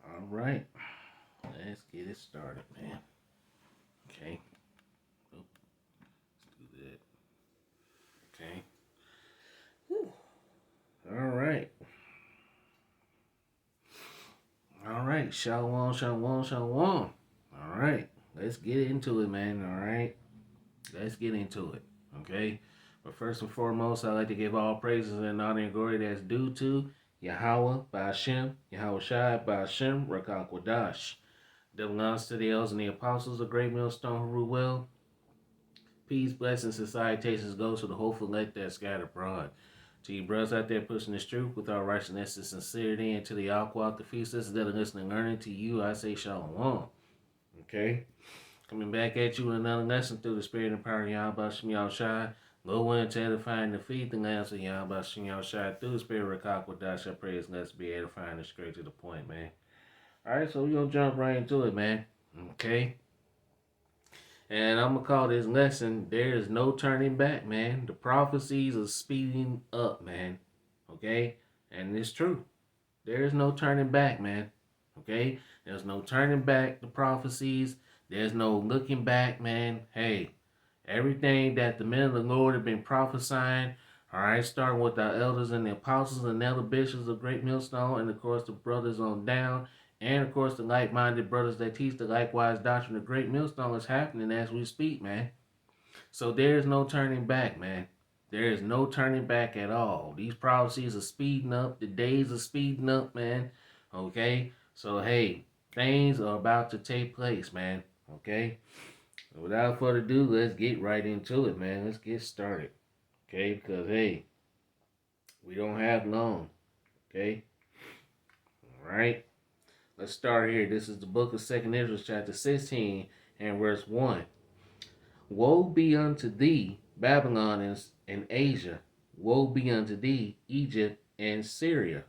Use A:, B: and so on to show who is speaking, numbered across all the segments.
A: All right. Let's get it started, man. Okay. Oh, let's do that. Okay. Whew. All right. All right. Shalom, shalom, shalom. All right. Let's get into it, man. All right. Let's get into it. Okay. But first and foremost, I'd like to give all praises and honor and glory that's due to Yahweh, Ba'ashem, Yahweh Shai, Ba'ashem, Rakak Wadash. That belongs to the elders and the apostles, the great millstone who rule well. Peace, blessings, and salutations go to the hopeful elect that scattered abroad. To you brothers out there pushing this truth with all righteousness and sincerity, and to the Aqua, the feasters that are listening and learning, to you I say shalom. Okay? Coming back at you with another lesson through the spirit and power of Yahweh Shem Shai. Lord willing to edify and defeat the lands of Yahweh Shem Shai through the spirit of Rakakwa. I pray it's let's be edifying and straight to the point, man. Alright, so we're going to jump right into it, man. Okay? And I'm going to call this lesson, There is No Turning Back, man. The prophecies are speeding up, man. Okay? And it's true. There is no turning back, man. Okay? There's no turning back the prophecies. There's no looking back, man. Hey, everything that the men of the Lord have been prophesying, all right, starting with our elders and the apostles and elder bishops of Great Millstone, and of course the brothers on down, and of course the like-minded brothers that teach the likewise doctrine of Great Millstone is happening as we speak, man. So there's no turning back, man. There is no turning back at all. These prophecies are speeding up. The days are speeding up, man. Okay? So, hey, things are about to take place, man. Okay? Without further ado, let's get right into it, man. Let's get started. Okay? Because, hey, we don't have long. Okay? All right? Let's start here. This is the book of 2nd Israel, chapter 16, and verse 1. Woe be unto thee, Babylon and Asia. Woe be unto thee, Egypt and Syria.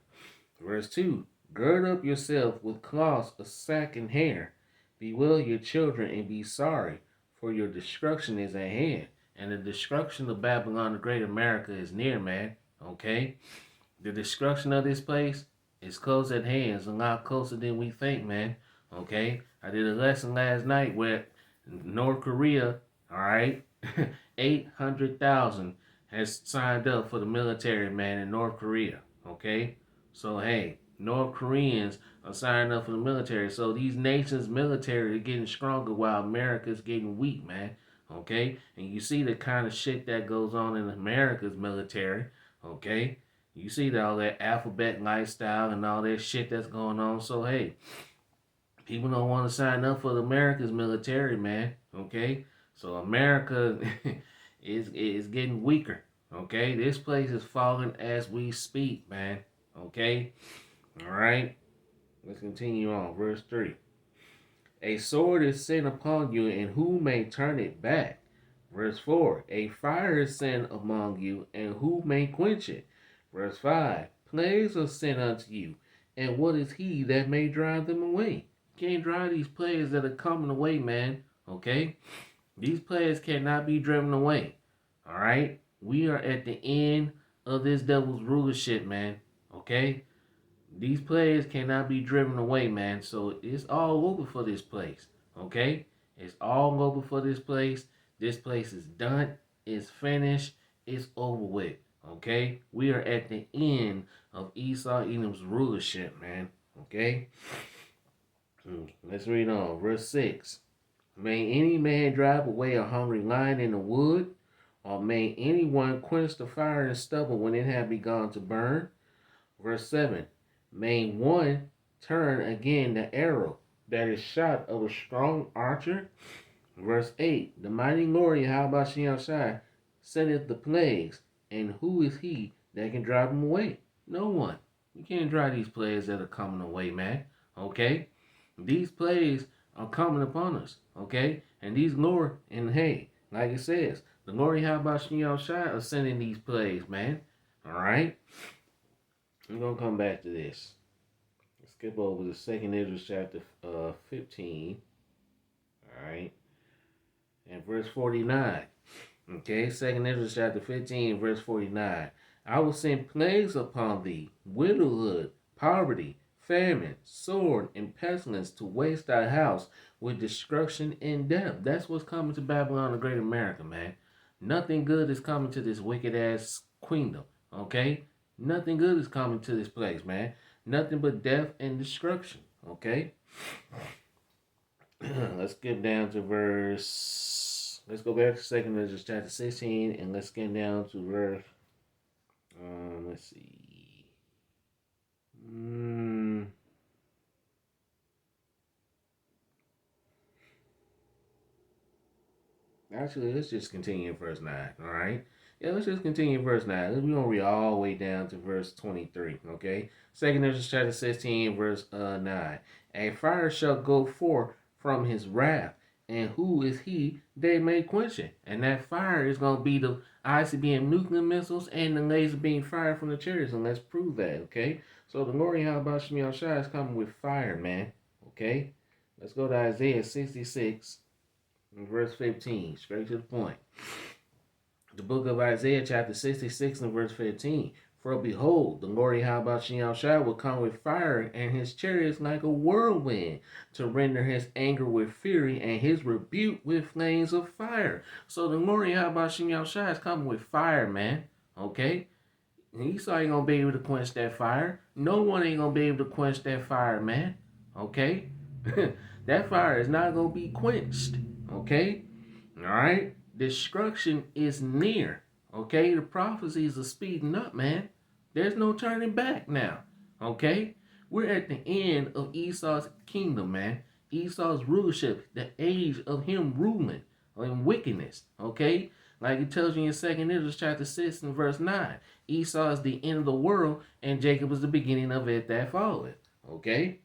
A: Verse 2. Gird up yourself with cloths of sack and hair. Bewail your children and be sorry, for your destruction is at hand. And the destruction of Babylon, the great America, is near, man. Okay? The destruction of this place is close at hand. It's a lot closer than we think, man. Okay? I did a lesson last night where North Korea, all right, 800,000 has signed up for the military, man, in North Korea. Okay? So, hey, North Koreans are signing up for the military. So these nations' military are getting stronger while America's getting weak, man. Okay? And you see the kind of shit that goes on in America's military. Okay? You see all that alphabet lifestyle and all that shit that's going on. So, hey, people don't want to sign up for the America's military, man. Okay? So, America is getting weaker. Okay? This place is falling as we speak, man. Okay? All right? Let's continue on. Verse 3. A sword is sent upon you, and who may turn it back? Verse 4. A fire is sent among you, and who may quench it? Verse 5. Plagues are sent unto you, and what is he that may drive them away? You can't drive these plagues that are coming away, man. Okay? These plagues cannot be driven away. Alright? We are at the end of this devil's rulership, man. Okay? These plagues cannot be driven away, man. So it's all over for this place. Okay? It's all over for this place. This place is done. It's finished. It's over with. Okay? We are at the end of Esau Edom's rulership, man. Okay? Let's read on. Verse 6. May any man drive away a hungry lion in the wood? Or may anyone quench the fire and stubble when it have begun to burn? Verse 7. May one turn again the arrow that is shot of a strong archer? Verse 8. The mighty Lord Yahweh Shem Shai sendeth the plagues, and who is he that can drive them away? No one. You can't drive these plagues that are coming away, man. Okay? These plagues are coming upon us. Okay? And these Lord, and hey, like it says, the Lord Yahweh Shem Shai are sending these plagues, man. Alright? We're going to come back to this. Let's skip over to 2nd Israel chapter 15. All right. And verse 49. Okay, Second Ezra chapter 15, verse 49. I will send plagues upon thee, widowhood, poverty, famine, sword, and pestilence to waste thy house with destruction and death. That's what's coming to Babylon, the great America, man. Nothing good is coming to this wicked ass queendom. Okay? Nothing good is coming to this place, man. Nothing but death and destruction. Okay? Let's get down to verse. Let's go back to Second Ezra chapter 16, and let's get down to verse. Let's see. Mm, Actually, let's just continue in verse 9. All right. Yeah, let's just continue in verse 9. We're gonna read all the way down to verse 23. Okay. Second Ezra chapter 16, verse 9. A fire shall go forth from his wrath, and who is he they may quench it? And that fire is gonna be the ICBM nuclear missiles and the laser beam fire from the chariots, and let's prove that. Okay. So the Lord Yahweh Shemi Shai is coming with fire, man. Okay. Let's go to Isaiah 66 and verse 15. Straight to the point. The book of Isaiah, chapter 66 and verse 15. For behold, the Lord Yahweh will come with fire, and his chariots like a whirlwind, to render his anger with fury, and his rebuke with flames of fire. So the Lord Yahweh is coming with fire, man. Okay? And Esau ain't gonna be able to quench that fire. No one ain't gonna be able to quench that fire, man. Okay? That fire is not gonna be quenched. Okay? All right, destruction is near. Okay, the prophecies are speeding up, man. There's no turning back now. Okay, we're at the end of Esau's kingdom, man. Esau's rulership, the age of him ruling in wickedness. Okay, like it tells you in Second Ezra chapter 6 and verse 9. Esau is the end of the world, and Jacob is the beginning of it that followeth. Okay,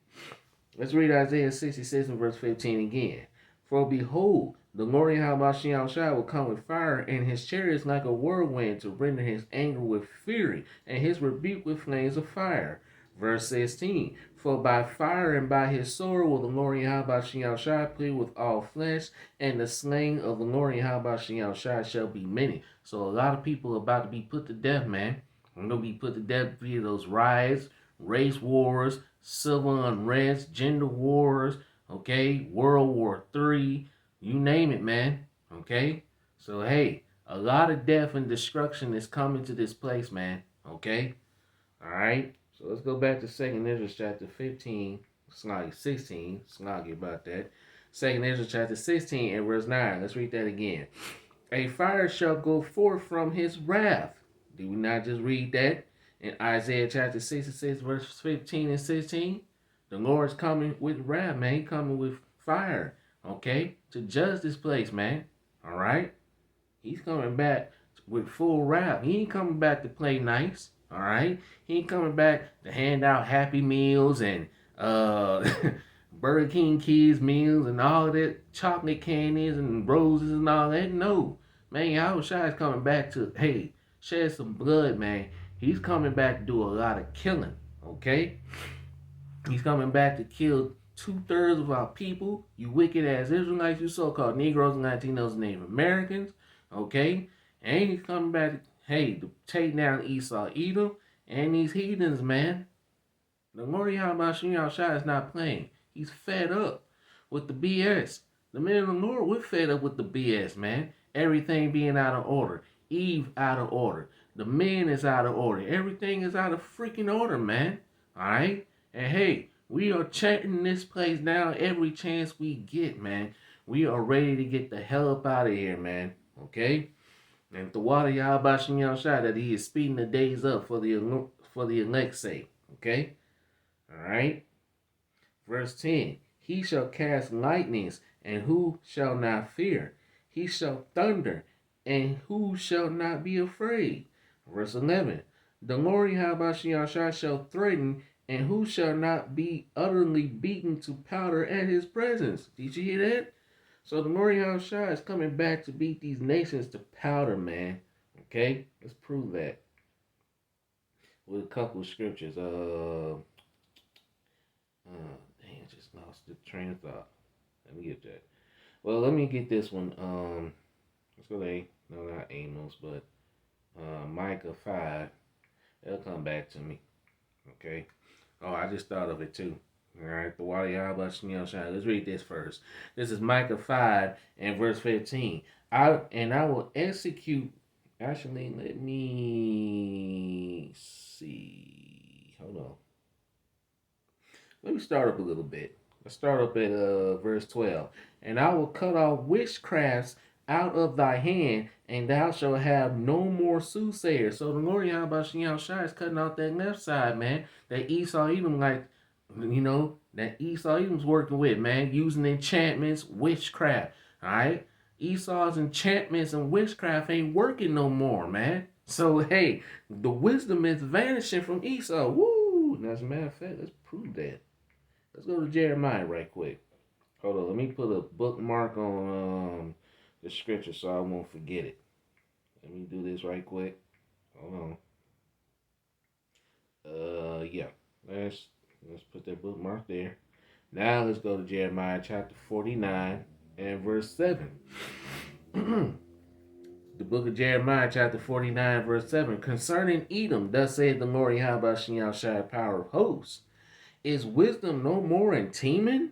A: let's read Isaiah 66 and verse 15 again. For behold, the Lord Yahweh will come with fire, and his chariots like a whirlwind, to render his anger with fury, and his rebuke with flames of fire. Verse 16. For by fire and by his sword will the Lord Yahweh plead with all flesh, and the slain of the Lord Yahweh shall be many. So a lot of people are about to be put to death, man. They're going to be put to death via those riots, race wars, civil unrest, gender wars, okay, World War III, you name it, man. Okay? So, hey, a lot of death and destruction is coming to this place, man. Okay? All right? So, let's go back to 2nd Ezra chapter 15, slide 16. Snoggy about that. 2nd Ezra chapter 16 and verse 9. Let's read that again. A fire shall go forth from his wrath. Did we not just read that in Isaiah chapter 66, verse 15 and 16? The Lord's coming with wrath, man. He coming with fire, okay, to judge this place, man. All right? He's coming back with full wrath. He ain't coming back to play nice, all right? He ain't coming back to hand out Happy Meals and Burger King kids meals and all of that chocolate candies and roses and all that. No, man, Yahweh Shai is coming back to, hey, shed some blood, man. He's coming back to do a lot of killing, okay? He's coming back to kill 2/3 of our people, you wicked ass Israelites, you so-called Negroes and Latinos and Native Americans, okay? And he's coming back, hey, to take down Esau, Edom, and these heathens, man. The Lord Yahweh Shai is not playing. He's fed up with the BS. The men of the Lord, we're fed up with the BS, man. Everything being out of order. Eve out of order. The men is out of order. Everything is out of freaking order, man. Alright? And hey, we are chatting this place down every chance we get, man. We are ready to get the hell up out of here, man. Okay? And the water Yahweh Shai that he is speeding the days up for the elect's sake. Okay? Alright? Verse 10. He shall cast lightnings, and who shall not fear? He shall thunder, and who shall not be afraid? Verse 11. The Lord Yahweh shall threaten, and who shall not be utterly beaten to powder at his presence? Did you hear that? So the Lord Yahweh is coming back to beat these nations to powder, man. Okay? Let's prove that with a couple of scriptures. Dang, I just lost the train of thought. Let me get that. Well, let me get this one. Let's go to no, not Amos, but Micah 5. It'll come back to me. Okay. Oh, I just thought of it too. All right, the water Yahweh. Let's read this first. This is Micah 5 and verse 15. I will execute. Actually, let me see. Hold on. Let me start up a little bit. Let's start up at verse 12. And I will cut off witchcrafts out of thy hand, and thou shalt have no more soothsayers. So the Lord Yahweh Shai is cutting out that left side, man. That Esau Edom, like, that Esau Edom's working with, man, using enchantments, witchcraft. All right? Esau's enchantments and witchcraft ain't working no more, man. So, hey, the wisdom is vanishing from Esau. Woo! And as a matter of fact, let's prove that. Let's go to Jeremiah right quick. Hold on, let me put a bookmark on the scripture so I won't forget it. Let me do this right quick. Hold on. Yeah. Let's put that bookmark there. Now let's go to Jeremiah chapter 49 and verse 7. The book of Jeremiah chapter 49 verse 7. Concerning Edom, thus saith the Lord Yahweh Shai, power of hosts. Is wisdom no more in Teman?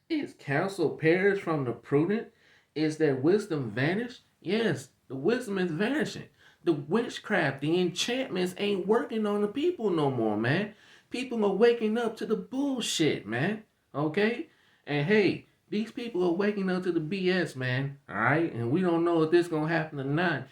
A: Is counsel perished from the prudent? Is that wisdom vanished? Yes, the wisdom is vanishing. The witchcraft, the enchantments ain't working on the people no more, man. People are waking up to the bullshit, man. Okay? And hey, these people are waking up to the BS, man. Alright? And we don't know if this gonna happen or not.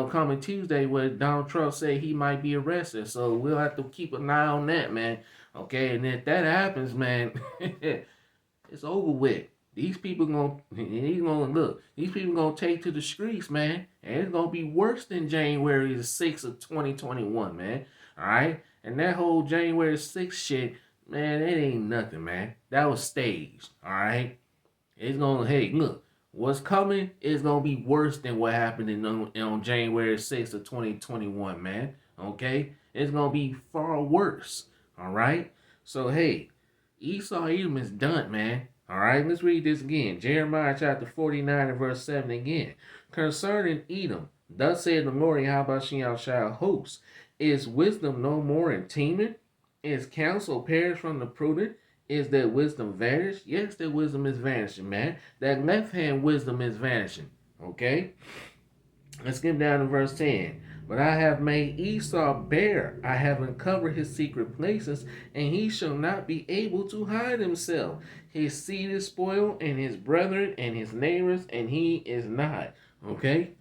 A: Coming Tuesday where Donald Trump said he might be arrested. So we'll have to keep an eye on that, man. Okay, and if that happens, man, it's over with. These people These people gonna take to the streets, man, and it's gonna be worse than January the 6th of 2021, man. All right, and that whole January 6th shit, man, it ain't nothing, man. That was staged. All right, it's gonna look. What's coming is gonna be worse than what happened on January 6th of 2021, man. Okay, it's gonna be far worse. All right, so hey, Esau Edom is done, man. All right, let's read this again. Jeremiah chapter 49 and verse 7 again. Concerning Edom, thus said the Lord Yahweh Shai hosts, is wisdom no more in Teman? Is counsel perished from the prudent? Is that wisdom vanished? Yes, that wisdom is vanishing, man. That left hand wisdom is vanishing. Okay? Let's get down to verse 10. But I have made Esau bare. I have uncovered his secret places, and he shall not be able to hide himself. His seed is spoiled, and his brethren, and his neighbors, and he is not. Okay?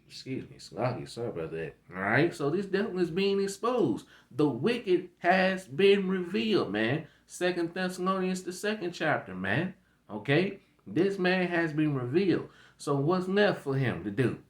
A: Excuse me, Sloggy. Sorry about that. Alright, so this devil is being exposed. The wicked has been revealed, man. 2 Thessalonians, the 2nd chapter, man. Okay? This man has been revealed. So what's left for him to do?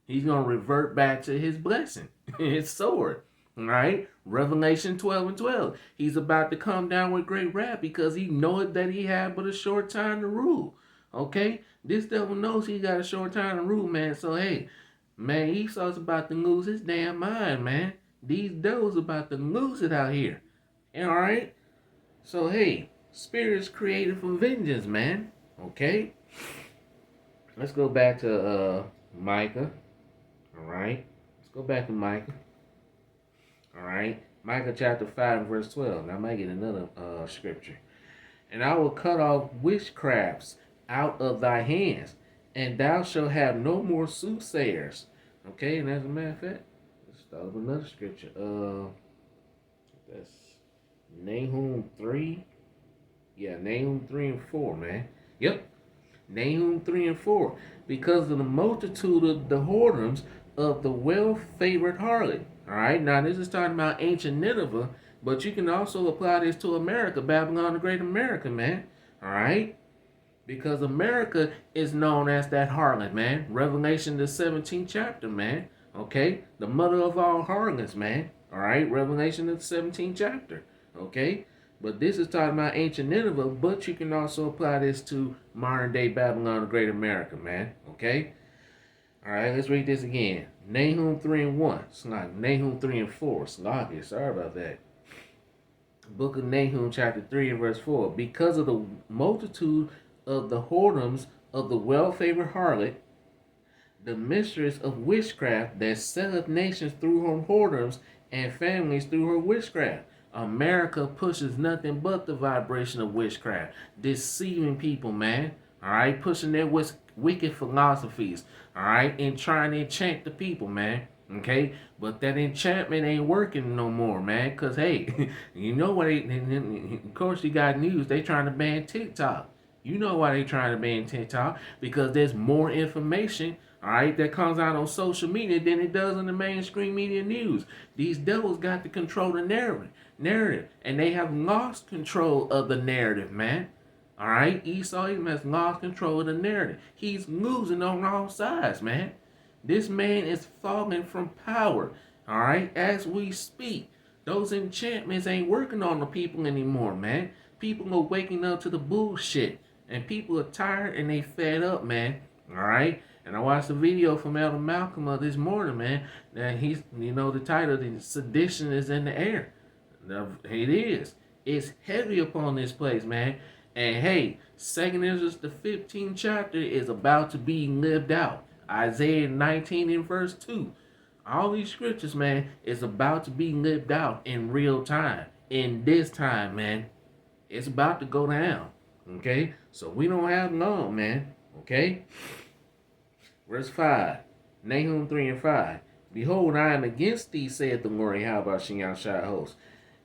A: He's going to revert back to his blessing, his sword. All right? Revelation 12 and 12. He's about to come down with great wrath because he knoweth that he had but a short time to rule. Okay? This devil knows he got a short time to rule, man. So, hey, man, Esau's about to lose his damn mind, man. These devils about to lose it out here. And, all right? So, hey, spirit is created for vengeance, man. Okay? Let's go back to Micah. All right, let's go back to Micah. All right, Micah chapter 5 and verse 12. Now I might get another scripture. And I will cut off witchcrafts out of thy hands, and thou shalt have no more soothsayers. Okay, and as a matter of fact, let's start with another scripture. That's Nahum 3. Yeah, Nahum 3 and 4, man. Yep, Nahum 3 and 4. Because of the multitude of the whoredoms of the well-favored harlot. All right, now this is talking about ancient Nineveh, but you can also apply this to America, Babylon the Great America, man. All right, because America is known as that harlot, man. Revelation the 17th chapter, man. Okay, the mother of all harlots, man. All right, Revelation the 17th chapter. Okay, but this is talking about ancient Nineveh, but you can also apply this to modern day Babylon the Great America, man. Okay. All right, let's read this again. Nahum 3 and 1. Nahum 3 and 4. Sloppy. Sorry about that. Book of Nahum chapter 3 and verse 4. Because of the multitude of the whoredoms of the well-favored harlot, the mistress of witchcraft that selleth nations through her whoredoms and families through her witchcraft. America pushes nothing but the vibration of witchcraft, deceiving people, man. All right, pushing their wicked philosophies, all right, and trying to enchant the people, man. Okay, but that enchantment ain't working no more, man. Cause hey, you know what? Of course, you got news. They trying to ban TikTok. You know why they trying to ban TikTok? Because there's more information, all right, that comes out on social media than it does in the mainstream media news. These devils got to control the narrative, and they have lost control of the narrative, man. All right, Esau has lost control of the narrative. He's losing on all sides, man. This man is falling from power. All right, as we speak, those enchantments ain't working on the people anymore, man. People are waking up to the bullshit, and people are tired and they fed up, man. All right, and I watched a video from Elder Malcolm this morning, man. That he's, the title, the sedition is in the air. It is. It's heavy upon this place, man. And hey, Second Ezra, the 15th chapter, is about to be lived out. Isaiah 19 and verse 2. All these scriptures, man, is about to be lived out in real time. In this time, man. It's about to go down. Okay? So we don't have long, man. Okay? Verse 5. Nahum 3 and 5. Behold, I am against thee, saith the Lord, how about Shai host.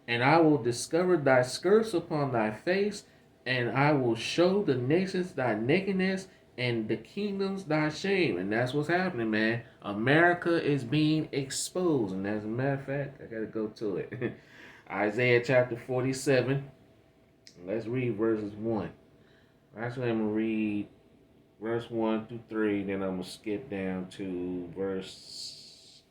A: And I will discover thy skirts upon thy face, and I will show the nations thy nakedness, and the kingdoms thy shame. And that's what's happening, man. America is being exposed. And as a matter of fact, I gotta go to it. Isaiah chapter 47. Let's read verses 1. Actually, I'm gonna read verse 1 through 3, then I'm gonna skip down to verse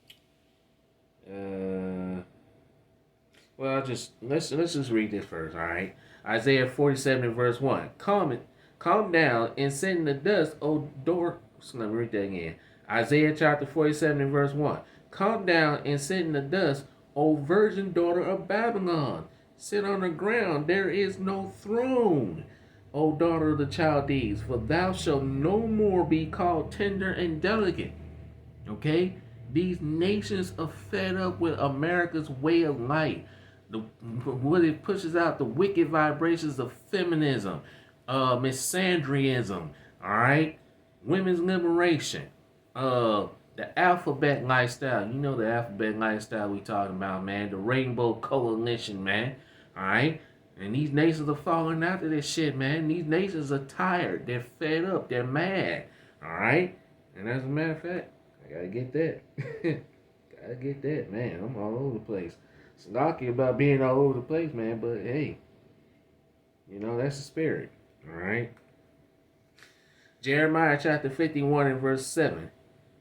A: well, let's just read this first, all right? Isaiah 47 and verse 1. Come down and sit in the dust, O door. So let me read that again. Isaiah chapter 47 and verse 1. Come down and sit in the dust, O virgin daughter of Babylon. Sit on the ground, there is no throne, O daughter of the Chaldees, for thou shalt no more be called tender and delicate. Okay? These nations are fed up with America's way of life. What it pushes out, the wicked vibrations of feminism, misandryism, all right, women's liberation, the alphabet lifestyle. You know the alphabet lifestyle we talking about, man. The Rainbow Coalition, man. All right, and these nations are falling after this shit, man. These nations are tired. They're fed up. They're mad. All right, and as a matter of fact, I gotta get that. Gotta get that, man. I'm all over the place. It's lucky about being all over the place, man, but hey, that's the spirit. Alright? Jeremiah chapter 51 and verse 7.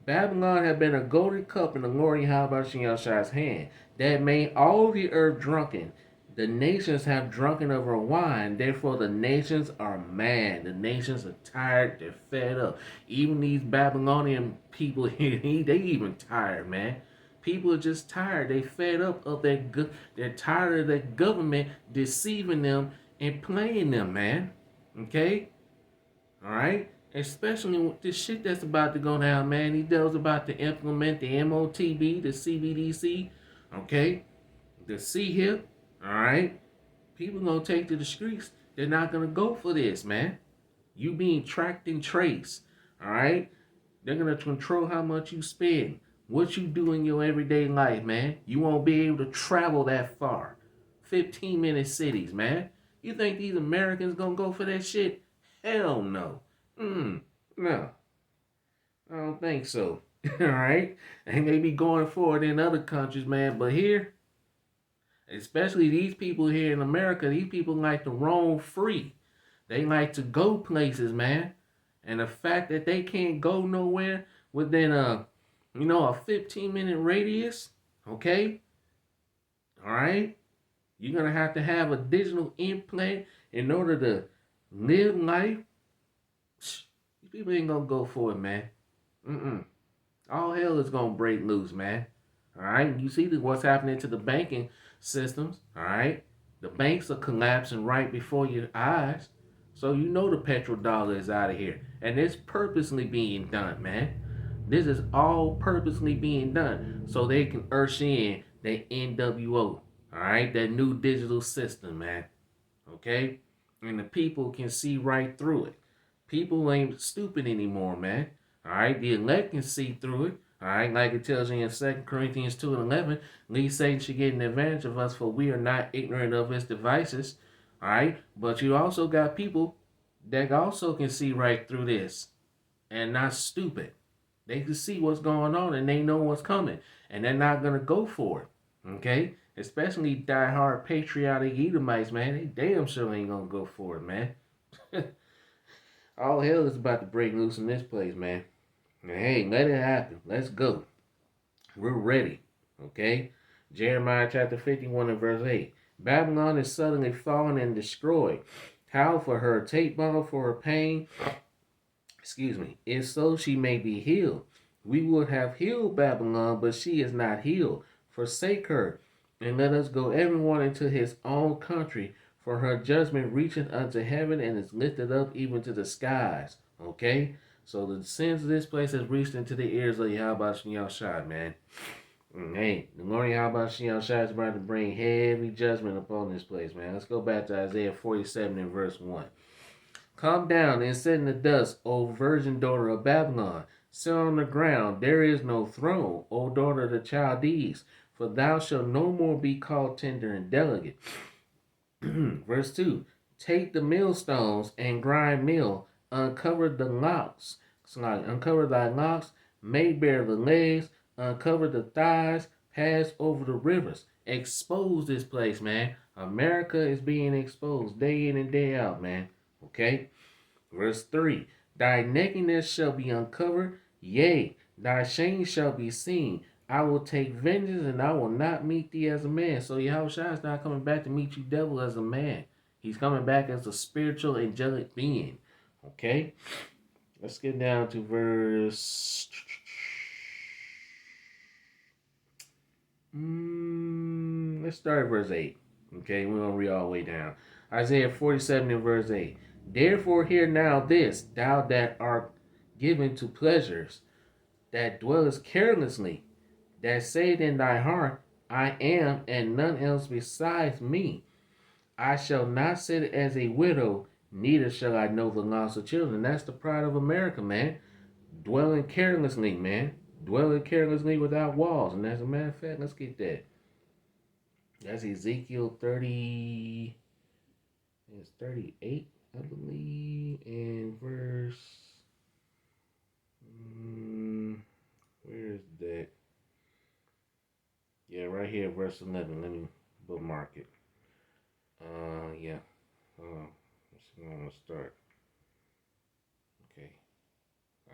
A: Babylon had been a golden cup in the Lord Yahweh's hand, that made all the earth drunken. The nations have drunken of her wine, therefore the nations are mad. The nations are tired, they're fed up. Even these Babylonian people here, they even tired, man. People are just tired. They fed up of they're tired of the government deceiving them and playing them, man. Okay? Alright? Especially with this shit that's about to go down, man. These devils about to implement the MOTB, the CBDC, okay? The C-HIP, alright? People gonna take to the streets. They're not gonna go for this, man. You being tracked and traced, alright? They're gonna control how much you spend. What you do in your everyday life, man. You won't be able to travel that far. 15-minute cities, man. You think these Americans gonna go for that shit? Hell no. No. I don't think so. Alright? They may be going for it in other countries, man, but here, especially these people here in America, these people like to roam free. They like to go places, man. And the fact that they can't go nowhere within a 15-minute radius, okay? All right? You're going to have a digital implant in order to live life. These people ain't going to go for it, man. All hell is going to break loose, man. All right? You see what's happening to the banking systems, all right? The banks are collapsing right before your eyes. So the petrodollar is out of here. And it's purposely being done, man. This is all purposely being done so they can usher in the NWO. All right, that new digital system, man. Okay, and the people can see right through it. People ain't stupid anymore, man. All right, the elect can see through it. All right, like it tells you in 2 Corinthians 2:11, least Satan should get an advantage of us, for we are not ignorant of his devices. All right, but you also got people that also can see right through this and not stupid. They can see what's going on and they know what's coming, and they're not gonna go for it. Okay, especially die-hard patriotic Edomites, man. They damn sure ain't gonna go for it, man. All hell is about to break loose in this place, man. And hey, let it happen. Let's go. We're ready. Okay? Jeremiah chapter 51 and verse 8. Babylon is suddenly fallen and destroyed. Howl for her, take balm for her pain. Excuse me. If so, she may be healed. We would have healed Babylon, but she is not healed. Forsake her, and let us go everyone into his own country, for her judgment reacheth unto heaven and is lifted up even to the skies. Okay? So the sins of this place has reached into the ears of Yahweh Shai, man. Hey, the Lord Yahweh Shai is about to bring heavy judgment upon this place, man. Let's go back to Isaiah 47 and verse 1. Come down and sit in the dust, O virgin daughter of Babylon. Sit on the ground, there is no throne, O daughter of the Chaldees, for thou shalt no more be called tender and delicate. Verse 2. Take the millstones and grind meal, uncover the locks. Uncover thy locks, make bare the legs, uncover the thighs, pass over the rivers. Expose this place, man. America is being exposed day in and day out, man. Okay? Verse 3. Thy nakedness shall be uncovered, yea, thy shame shall be seen. I will take vengeance and I will not meet thee as a man. So Yahushua is not coming back to meet you, devil, as a man. He's coming back as a spiritual, angelic being. Okay? Let's get down to verse. Let's start at verse 8. Okay, we're going to read all the way down. Isaiah 47 and verse 8. Therefore hear now this, thou that art given to pleasures, that dwellest carelessly, that said in thy heart, I am, and none else besides me. I shall not sit as a widow, neither shall I know the loss of children. That's the pride of America, man. Dwelling carelessly, man. Dwelling carelessly without walls. And as a matter of fact, let's get that. That's Ezekiel 30. It's 38, I believe, and verse. Where is that? Yeah, right here, verse 11. Let me bookmark it. Yeah. Let's see where I'm gonna start. Okay.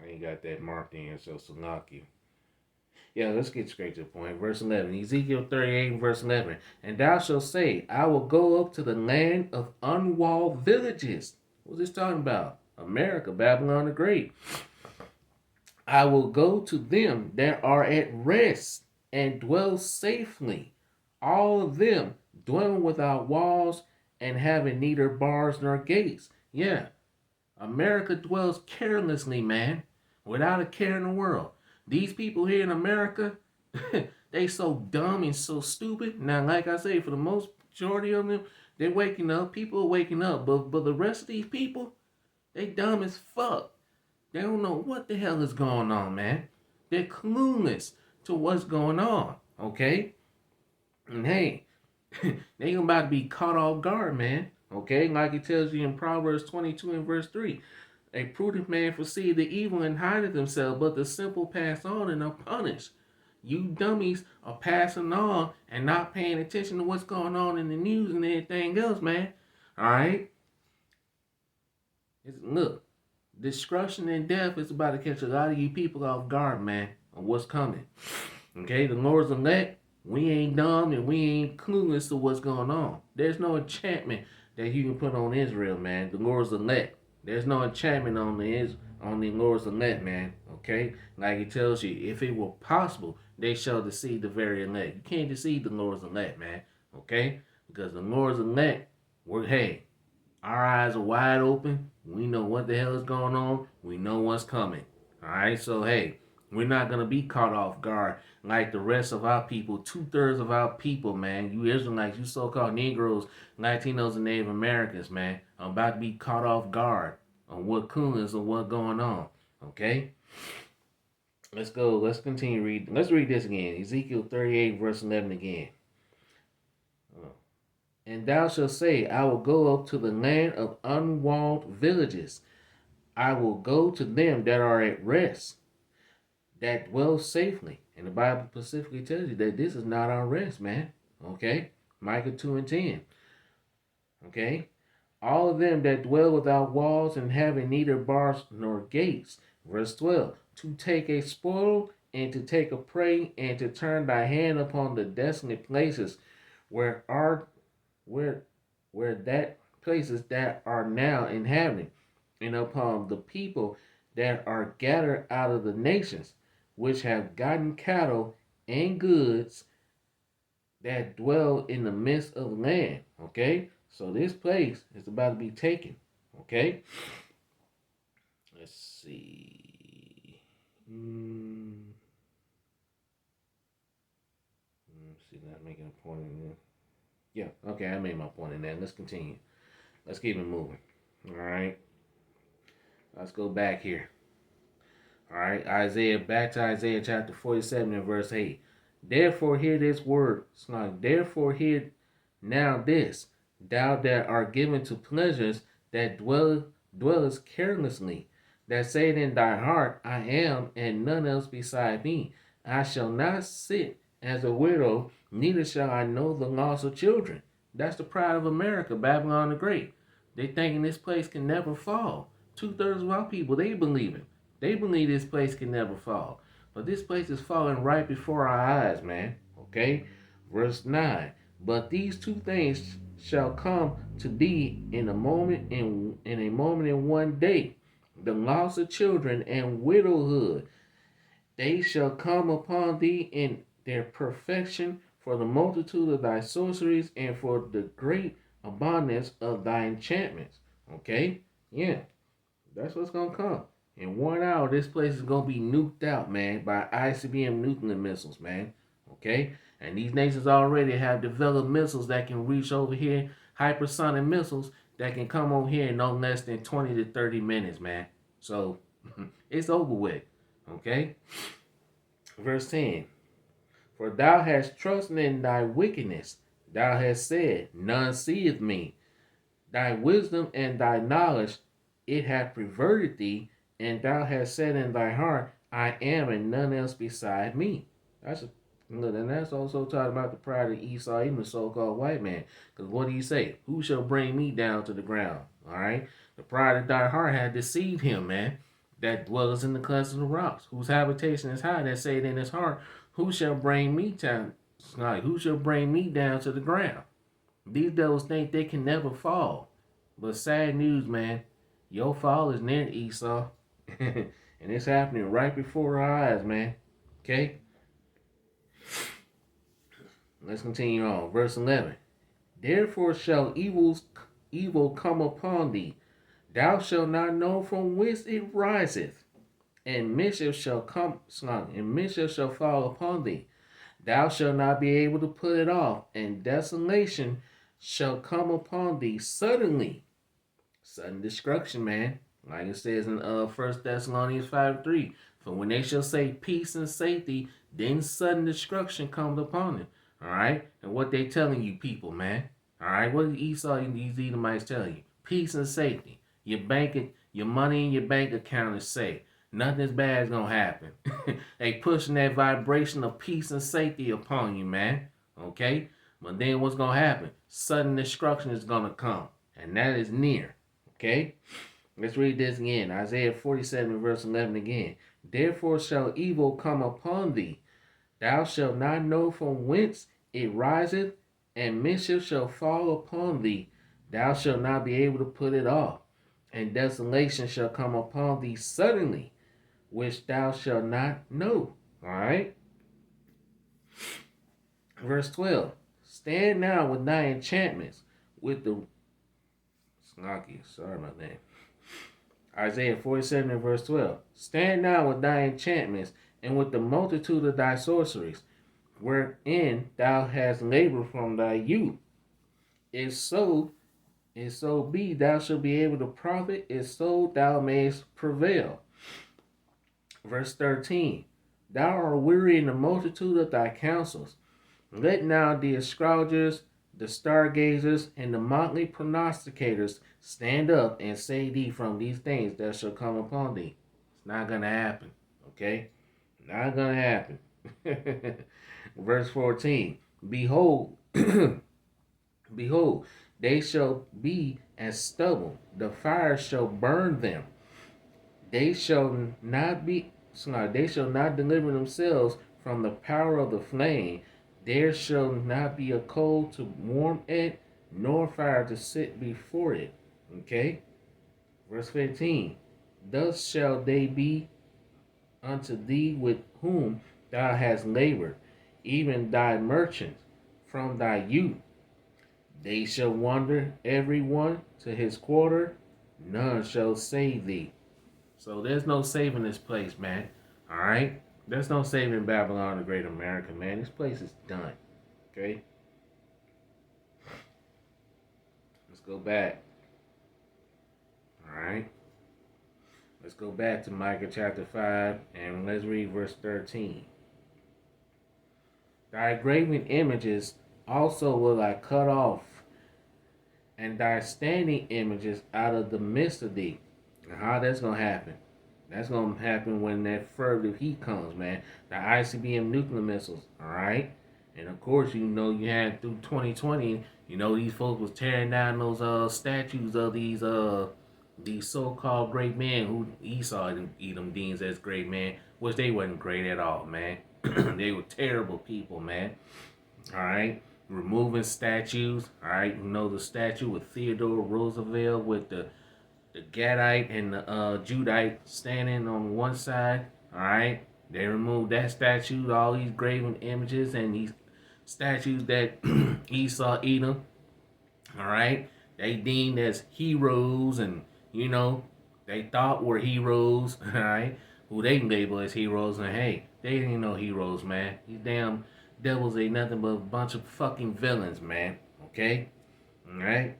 A: I ain't got that marked in, so Salaki. Yeah, let's get straight to the point. Verse 11. Ezekiel 38, verse 11. And thou shalt say, I will go up to the land of unwalled villages. What's this talking about? America, Babylon the Great. I will go to them that are at rest and dwell safely. All of them dwelling without walls and having neither bars nor gates. Yeah, America dwells carelessly, man, without a care in the world. These people here in America, they so dumb and so stupid. Now, like I say, for the most majority of them, they're waking up. People are waking up, but the rest of these people, they dumb as fuck. They don't know what the hell is going on, man. They're clueless to what's going on, okay? And hey, they about to be caught off guard, man. Okay, like it tells you in Proverbs 22 and verse 3. A prudent man foreseeth the evil and hideth himself, but the simple pass on and are punished. You dummies are passing on and not paying attention to what's going on in the news and everything else, man. Alright? Look, destruction and death is about to catch a lot of you people off guard, man, on what's coming. Okay, the Lord's elect, we ain't dumb and we ain't clueless to what's going on. There's no enchantment that you can put on Israel, man. The Lord's elect. There's no enchantment on the Lord's elect, man. Okay, like it tells you, if it were possible, they shall deceive the very elect. You can't deceive the Lord's elect, man. Okay, because the Lord's elect, hey, our eyes are wide open. We know what the hell is going on. We know what's coming. All right, so hey, We're not going to be caught off guard like the rest of our people, 2/3 of our people, man. You Israelites, you so-called Negroes, Latinos, and Native Americans, man, are about to be caught off guard on what coolness and what's going on. Okay? Let's go. Let's continue reading. Let's read this again. Ezekiel 38, verse 11 again. And thou shalt say, I will go up to the land of unwalled villages. I will go to them that are at rest, that dwell safely. And the Bible specifically tells you that this is not our rest, man. Okay? Micah 2 and 10. Okay? All of them that dwell without walls and having neither bars nor gates. Verse 12. To take a spoil and to take a prey and to turn thy hand upon the desolate places where are where that places that are now inhabited, and upon the people that are gathered out of the nations, which have gotten cattle and goods that dwell in the midst of the land. Okay? So this place is about to be taken. Okay? Let's see. Let's see, not making a point in there. Yeah, okay, I made my point in that. Let's continue. Let's keep it moving. All right. Let's go back here. All right, back to Isaiah chapter 47 and verse 8. Therefore hear this word. It's like, therefore hear now this, thou that art given to pleasures, that dwellest carelessly, that said in thy heart, I am, and none else beside me. I shall not sit as a widow, neither shall I know the loss of children. That's the pride of America, Babylon the Great. They thinking this place can never fall. 2/3 of our people, they believe it. They believe this place can never fall. But this place is falling right before our eyes, man. Okay? Verse 9. But these two things shall come to thee in a moment in one day. The loss of children and widowhood. They shall come upon thee in their perfection for the multitude of thy sorceries and for the great abundance of thy enchantments. Okay? Yeah. That's what's gonna come. In 1 hour, this place is gonna be nuked out, man, by ICBM nuclear missiles, man. Okay? And these nations already have developed missiles that can reach over here, hypersonic missiles that can come over here in no less than 20 to 30 minutes, man. So it's over with. Okay? Verse 10. For thou hast trusted in thy wickedness. Thou hast said, none seeth me. Thy wisdom and thy knowledge, it hath perverted thee, and thou hast said in thy heart, I am, and none else beside me. And that's also talking about the pride of Esau, even the so-called white man. Because what do you say? Who shall bring me down to the ground? All right? The pride of thy heart had deceived him, man, that dwelleth in the clefts of the rocks, whose habitation is high, that said in his heart, who shall bring me down? Who shall bring me down to the ground? These devils think they can never fall. But sad news, man. Your fall is near, Esau. And it's happening right before our eyes, man. Okay? Let's continue on. Verse 11. Therefore shall evil come upon thee. Thou shalt not know from whence it riseth. And mischief shall fall upon thee. Thou shalt not be able to put it off, and desolation shall come upon thee suddenly. Sudden destruction, man. Like it says in 1 Thessalonians 5:3. For when they shall say peace and safety, then sudden destruction comes upon them. Alright? And what they telling you people, man. Alright? What did Esau and these Edomites tell you? Peace and safety. Your money in your bank account is safe. Nothing bad is gonna happen. They pushing that vibration of peace and safety upon you, man. Okay? But then what's gonna happen? Sudden destruction is gonna come. And that is near. Okay? Let's read this again. Isaiah 47 verse 11 again. Therefore shall evil come upon thee. Thou shalt not know from whence it riseth, and mischief shall fall upon thee. Thou shalt not be able to put it off. And desolation shall come upon thee suddenly, which thou shalt not know. Alright? Verse 12. Stand now with thy enchantments, with the sorry about that. Isaiah 47 and verse 12. Stand now with thy enchantments, and with the multitude of thy sorceries, wherein thou hast labored from thy youth. If so, and so be thou shalt be able to profit, if so thou mayest prevail. Verse 13. Thou art weary in the multitude of thy counsels. Let now the astrologers, the stargazers, and the motley prognosticators stand up and say thee from these things that shall come upon thee. It's not going to happen. Okay? Not going to happen. Verse 14. Behold, behold, they shall be as stubble. The fire shall burn them. They shall not be they shall not deliver themselves from the power of the flame. There shall not be a coal to warm it, nor fire to sit before it. Okay? Verse 15. Thus shall they be unto thee with whom thou hast labored, even thy merchants from thy youth. They shall wander every one to his quarter, none shall save thee. So there's no saving this place, man. All right? There's no saving Babylon, the great America, man. This place is done. Okay? Let's go back. All right? Let's go back to Micah chapter 5 and let's read verse 13. Thy graven images also will I cut off, and thy standing images out of the midst of thee. And how that's going to happen? That's going to happen when that fervent heat comes, man. The ICBM nuclear missiles, all right? And of course, you know, you had through 2020, you know, these folks was tearing down those statues of these so-called great men who Esau eat them deems as great men, which they wasn't great at all, man. They were terrible people, man. All right? Removing statues, all right? You know the statue with Theodore Roosevelt with the Gadite and the Judite standing on one side. All right, they removed that statue, all these graven images, and these statues that Esau Edom. All right, they deemed as heroes, and you know they thought were heroes. All right, who they label as heroes, and hey, they ain't no heroes, man. These damn devils ain't nothing but a bunch of fucking villains, man. Okay, all right.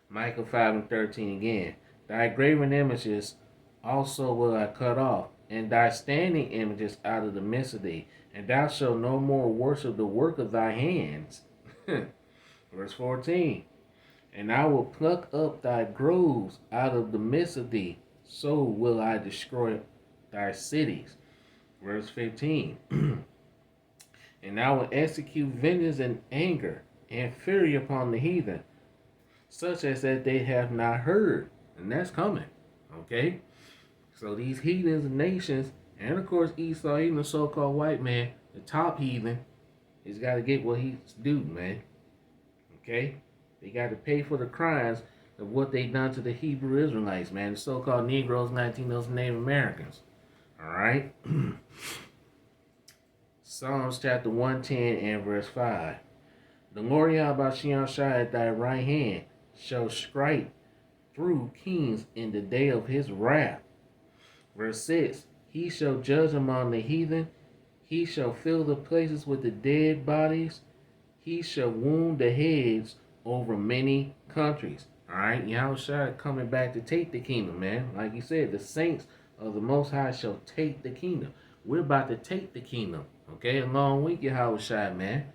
A: Micah 5 and 13 again. Thy graven images also will I cut off, and thy standing images out of the midst of thee, and thou shalt no more worship the work of thy hands. Verse 14. And I will pluck up thy groves out of the midst of thee, so will I destroy thy cities. Verse 15. And I will execute vengeance and anger and fury upon the heathen, such as that they have not heard. And that's coming. Okay? So these heathens and nations, and of course Esau, even the so-called white man, the top heathen, he's got to get what he's due, man. Okay? They got to pay for the crimes of what they done to the Hebrew Israelites, man. The so-called Negroes, Latinos, and Native Americans. Alright? Psalms chapter 110 and verse 5. The Lord Yahweh at thy right hand shall strike through kings in the day of his wrath. Verse 6. He shall judge among the heathen. He shall fill the places with the dead bodies. He shall wound the heads over many countries. Alright, Yahweh coming back to take the kingdom, man. Like you said, the saints of the Most High shall take the kingdom. We're about to take the kingdom. Okay, a long week, Yahweh, man.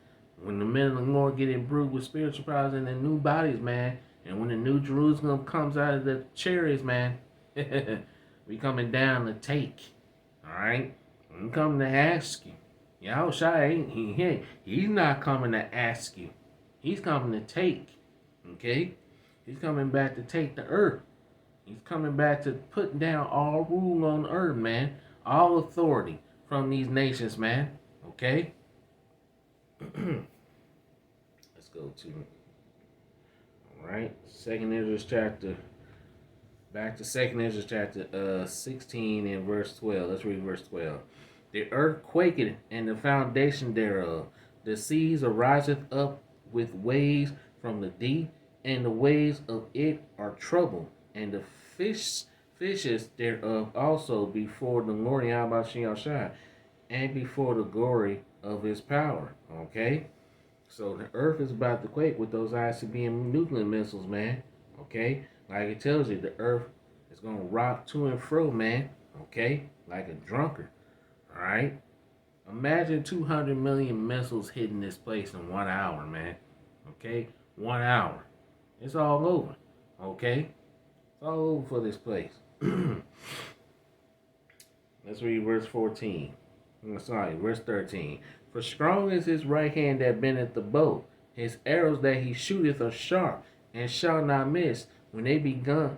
A: When the men of the Lord get imbued with spiritual powers and their new bodies, man, and when the new Jerusalem comes out of the chariots, man, we coming down to take. Alright? I'm coming to ask you. Yahushua ain't he's not coming to ask you. He's coming to take. Okay? He's coming back to take the earth. He's coming back to put down all rule on the earth, man. All authority from these nations, man. Okay? Let's go to, alright, Second Israel chapter, back to Second Israel chapter 16 and verse 12. Let's read verse 12. The earth quaketh and the foundation thereof. The seas ariseth up with waves from the deep, and the waves of it are troubled. And the fishes thereof also before the Lord Yahweh and before the glory of his power. Okay? So the earth is about to quake with those ICBM nuclear missiles, man. Okay? Like it tells you, the earth is going to rock to and fro, man. Okay? Like a drunkard. Alright? Imagine 200 million missiles hitting this place in 1 hour, man. Okay? 1 hour. It's all over. Okay? It's all over for this place. Let's read verse 14. Sorry, verse 13. For strong is his right hand that bendeth the bow. His arrows that he shooteth are sharp, and shall not miss when they begin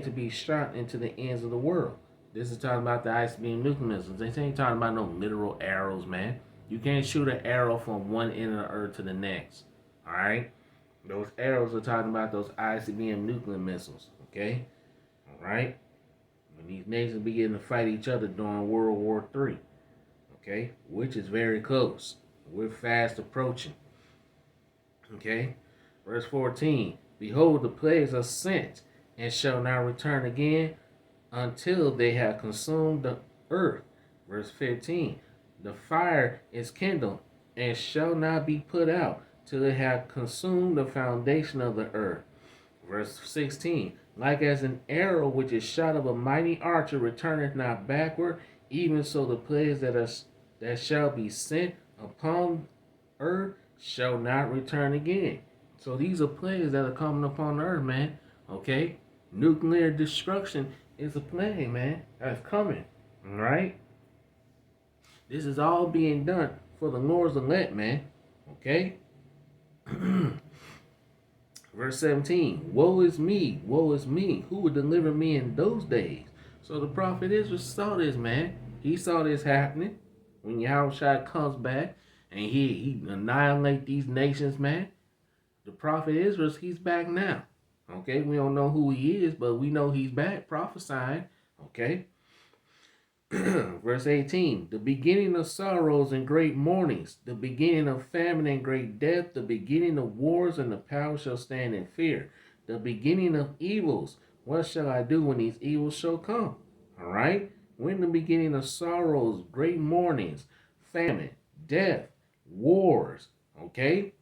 A: to be shot into the ends of the world. This is talking about the ICBM nuclear missiles. They ain't talking about no literal arrows, man. You can't shoot an arrow from one end of the earth to the next. Alright? Those arrows are talking about those ICBM nuclear missiles. Okay? Alright? When these nations begin to fight each other during World War III. Okay? Which is very close. We're fast approaching. Okay? Verse 14. Behold, the plagues are sent, and shall not return again until they have consumed the earth. Verse 15. The fire is kindled, and shall not be put out till it have consumed the foundation of the earth. Verse 16. Like as an arrow which is shot of a mighty archer returneth not backward, even so the plagues that shall be sent upon earth shall not return again. So these are plagues that are coming upon the earth, man. Okay? Nuclear destruction is a plague, man. That's coming. Alright? This is all being done for the Lord's elect, man. Okay? Verse 17. Woe is me, who would deliver me in those days? So the prophet Israel saw this, man. He saw this happening when Yahushua comes back and he annihilate these nations, man. The prophet Israel, he's back now. Okay, we don't know who he is, but we know he's back prophesying. Okay. Verse 18. The beginning of sorrows and great mournings, the beginning of famine and great death, the beginning of wars, and the power shall stand in fear. The beginning of evils. What shall I do when these evils shall come? All right. When the beginning of sorrows, great mournings, famine, death, wars. Okay.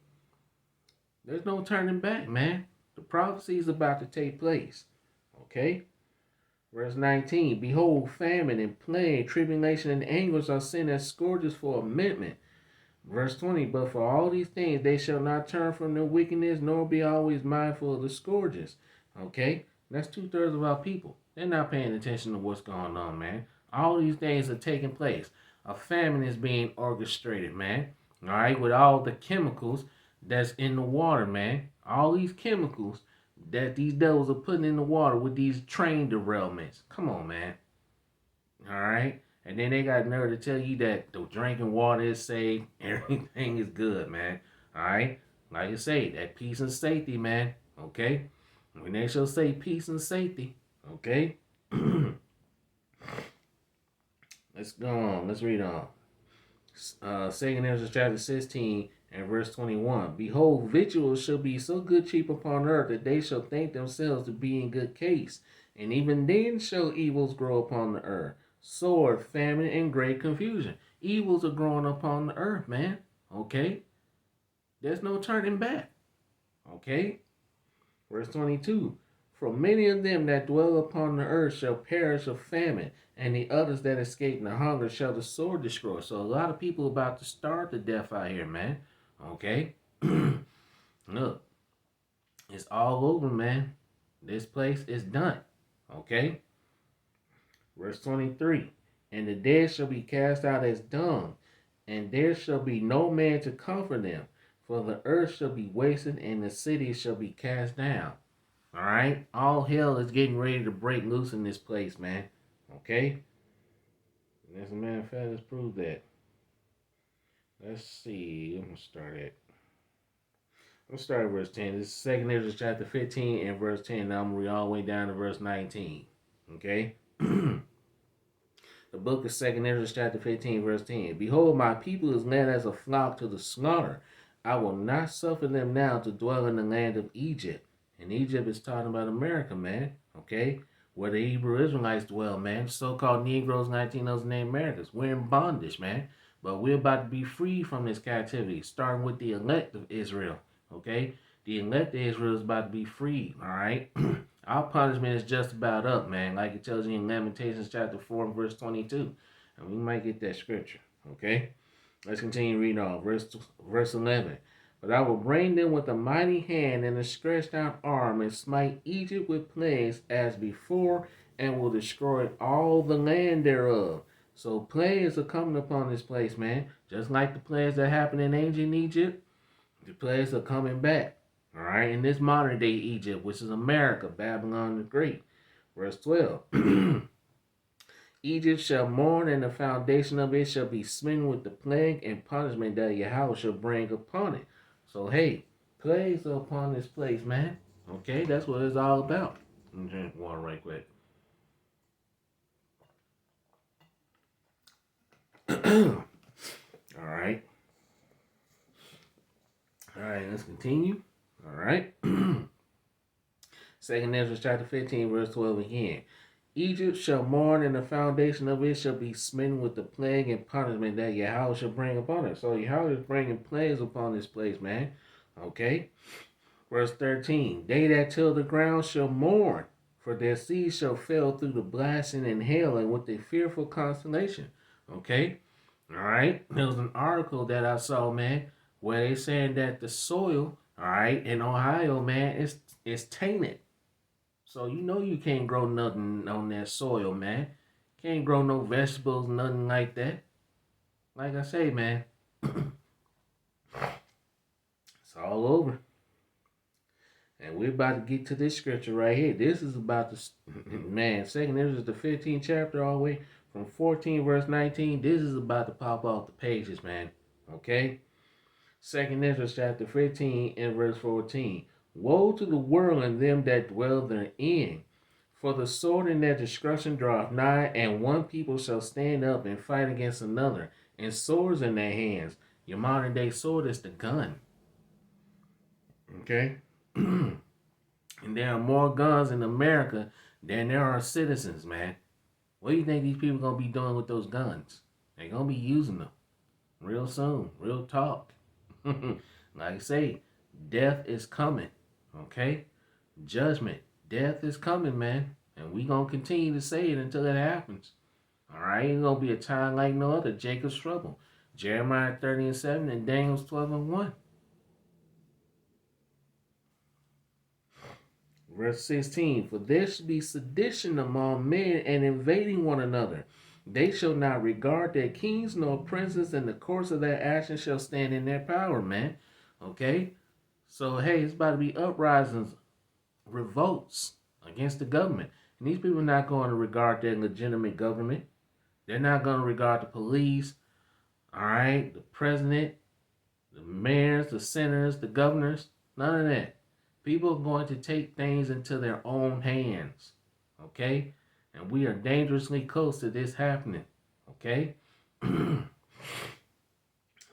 A: There's no turning back, man. The prophecy is about to take place. Okay? Verse 19. Behold, famine and plague, tribulation and anguish are sent as scourges for amendment. Verse 20. But for all these things they shall not turn from their wickedness, nor be always mindful of the scourges. Okay? That's 2/3 of our people. They're not paying attention to what's going on, man. All these things are taking place. A famine is being orchestrated, man. All right? With all the chemicals that's in the water, man. All these chemicals that these devils are putting in the water with these train derailments. Come on, man. All right? And then they got nerve to tell you that the drinking water is safe. Everything is good, man. All right? Like I say, that peace and safety, man. Okay? When they shall say peace and safety. Okay? Let's go on. Let's read on. 2 Ezra chapter 16 and verse 21. Behold, victuals shall be so good cheap upon earth that they shall think themselves to be in good case. And even then shall evils grow upon the earth. Sword, famine, and great confusion. Evils are growing upon the earth, man. Okay? There's no turning back. Okay? Verse 22. For many of them that dwell upon the earth shall perish of famine, and the others that escape the hunger shall the sword destroy. So a lot of people about to starve to death out here, man. Okay? Look, it's all over, man. This place is done. Okay? Verse 23. And the dead shall be cast out as dung, and there shall be no man to comfort them. For the earth shall be wasted, and the cities shall be cast down. All right? All hell is getting ready to break loose in this place, man. Okay? And as a matter of fact, let's prove that. Let's see. I'm going to start at. Let's start at verse 10. This is 2 Ezra chapter 15 and verse 10. Now I'm going to read all the way down to verse 19. Okay? The book of 2 Ezra chapter 15 verse 10. Behold, my people is led as a flock to the slaughter. I will not suffer them now to dwell in the land of Egypt. And Egypt is talking about America, man. Okay? where the Hebrew Israelites dwell, man. So-called Negroes, Latinos, and Americans. We're in bondage, man. But we're about to be free from this captivity, starting with the elect of Israel. Okay? The elect of Israel is about to be freed, all right? Our punishment is just about up, man. Like it tells you in Lamentations chapter 4 and verse 22. And we might get that scripture, okay? Let's continue reading on. Verse 11. But I will bring them with a mighty hand and a stretched out arm, and smite Egypt with plagues as before, and will destroy all the land thereof. So plagues are coming upon this place, man. Just like the plagues that happened in ancient Egypt, the plagues are coming back. All right, in this modern day Egypt, which is America, Babylon the Great. Verse 12. Egypt shall mourn, and the foundation of it shall be smitten with the plague and punishment that Yahweh shall bring upon it. So, hey, plagues are upon this place, man. Okay, that's what it's all about. Let me drink water right quick. All right. All right, let's continue. All right. Second Ezra chapter 15, verse 12 again. Egypt shall mourn, and the foundation of it shall be smitten with the plague and punishment that Yahweh shall bring upon it. So Yahweh is bringing plagues upon this place, man. Okay. Verse 13. They that till the ground shall mourn, for their seed shall fail through the blasting and hail and with a fearful constellation. Okay. All right. There was an article that I saw, man, where they saying that the soil, all right, in Ohio, man, is tainted. So you know you can't grow nothing on that soil, man. Can't grow no vegetables, nothing like that. Like I say, man, it's all over. And we're about to get to this scripture right here. This is about the man. Second, this is the 15th chapter, all the way from 14 verse 19. This is about to pop off the pages, man. Okay. Second Ezra chapter 15 and verse 14. Woe to the world and them that dwell therein. For the sword and their destruction draweth nigh, and one people shall stand up and fight against another, and swords in their hands. Your modern day sword is the gun. Okay? And there are more guns in America than there are citizens, man. What do you think these people gonna be doing with those guns? They're gonna be using them real soon. Real talk. Like I say, death is coming. Okay? Judgment. Death is coming, man. And we gonna continue to say it until it happens. Alright? It's gonna be a time like no other. Jacob's trouble. Jeremiah 30 and 7 and Daniel's 12 and 1. Verse 16. For there shall be sedition among men and invading one another. They shall not regard their kings nor princes, and the course of their actions shall stand in their power, man. Okay? So, hey, it's about to be uprisings, revolts against the government. And these people are not going to regard their legitimate government. They're not going to regard the police, all right, the president, the mayors, the senators, the governors, none of that. People are going to take things into their own hands, okay? And we are dangerously close to this happening, okay?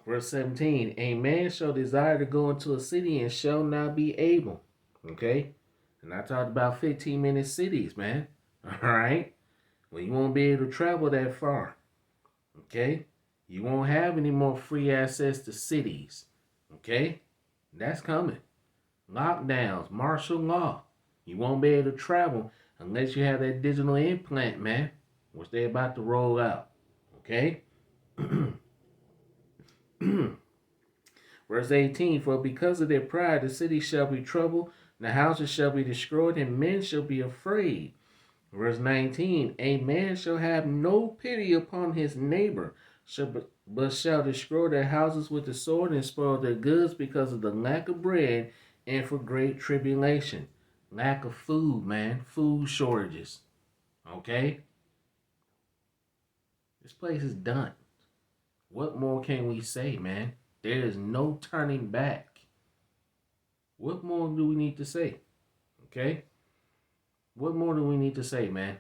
A: Verse 17, a man shall desire to go into a city and shall not be able, okay? And I talked about 15-minute cities, man. All right? Well, you won't be able to travel that far. Okay? You won't have any more free access to cities. Okay? That's coming. Lockdowns, martial law. You won't be able to travel unless you have that digital implant, man, which they're about to roll out. Okay? Verse 18, for because of their pride the city shall be troubled, the houses shall be destroyed, and men shall be afraid. Verse 19, a man shall have no pity upon his neighbor, but shall destroy their houses with the sword and spoil their goods because of the lack of bread and for great tribulation. Lack of food, man. Food shortages. Okay? This place is done. What more can we say, man? There is no turning back. What more do we need to say? Okay? What more do we need to say, man?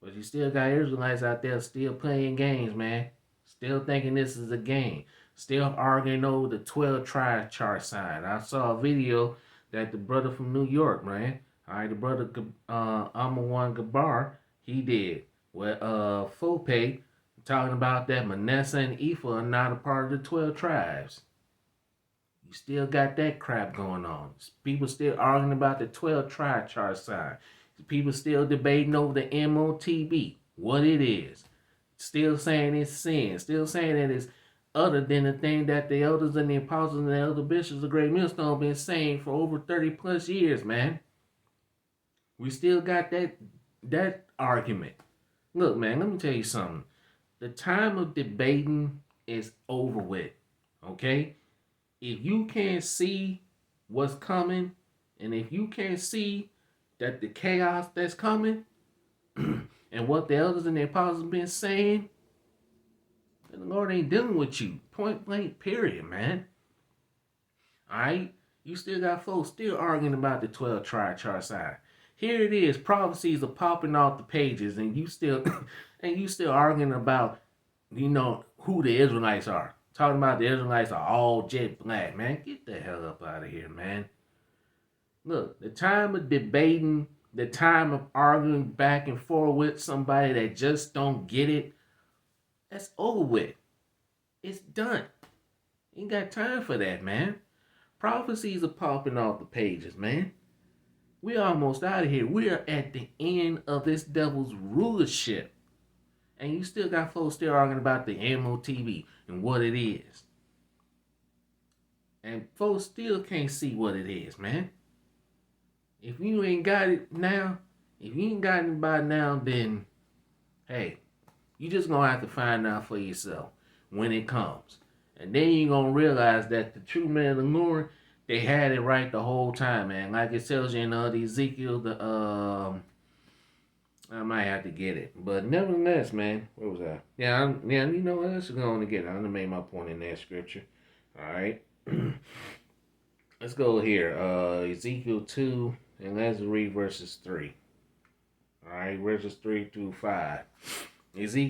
A: But you still got Israelites out there still playing games, man. Still thinking this is a game. Still arguing over the 12 tribe chart sign. I saw a video that the brother from New York, man. All right, the brother Amawan Gabar, he did. With Fope talking about that Manasseh and Ephah are not a part of the 12 tribes. You still got that crap going on. People still arguing about the 12 tribe chart sign. People still debating over the MOTB, what it is. Still saying it's sin. Still saying that it's other than the thing that the elders and the apostles and the elder bishops of Great Millstone been saying for over 30 plus years, man. We still got that argument. Look, man, let me tell you something. The time of debating is over with. Okay? If you can't see what's coming, and if you can't see that the chaos that's coming, and what the elders and the apostles have been saying, then the Lord ain't dealing with you. Point blank, period, man. Alright? You still got folks still arguing about the 12 tribe chart side. Here it is, prophecies are popping off the pages, and you still and you still arguing about, who the Israelites are. Talking about the Israelites are all jet black, man. Get the hell up out of here, man. Look, the time of debating, the time of arguing back and forth with somebody that just don't get it, that's over with. It's done. Ain't got time for that, man. Prophecies are popping off the pages, man. We're almost out of here. We're at the end of this devil's rulership. And you still got folks still arguing about the MOTV and what it is. And folks still can't see what it is, man. If you ain't got it now, if you ain't got it by now, then, hey, you just gonna have to find out for yourself when it comes. And then you're gonna realize that the true men of the Lord, they had it right the whole time, man. Like it tells you in the Ezekiel, I might have to get it. But nevertheless, man, where was I? Yeah, you know what? Let's go on to get it. I'm gonna make my point in that scripture. Alright. Let's go here. Ezekiel 2, and let's read verses 3. Alright, verses 3 through 5. Ezekiel